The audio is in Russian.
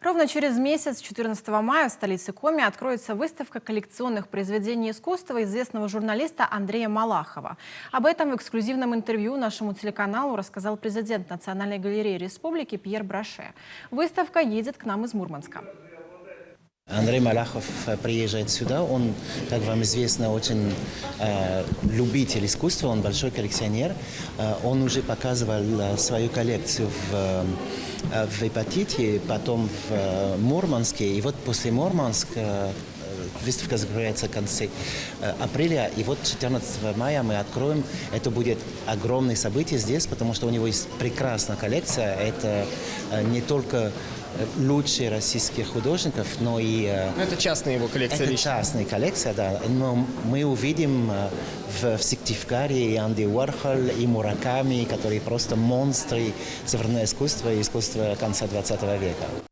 Ровно через месяц, 14 мая, в столице Коми откроется выставка коллекционных произведений искусства известного журналиста Андрея Малахова. Об этом в эксклюзивном интервью нашему телеканалу рассказал президент Национальной галереи республики Пьер Браше. Выставка едет к нам из Мурманска. Андрей Малахов приезжает сюда, он, как вам известно, очень любитель искусства, он большой коллекционер. Он уже показывал свою коллекцию в Ипатите, потом в Мурманске, и вот после Мурманска выставка закроется в конце апреля, и вот 14 мая мы откроем. Это будет огромное событие здесь, потому что у него есть прекрасная коллекция. Это не только лучшие российских художников, но и... Это частная его коллекция. Это частная коллекция, да. Но мы увидим в Сыктывкаре и Анди Уорхол, и Мураками, которые просто монстры современного искусства и искусства конца 20 века.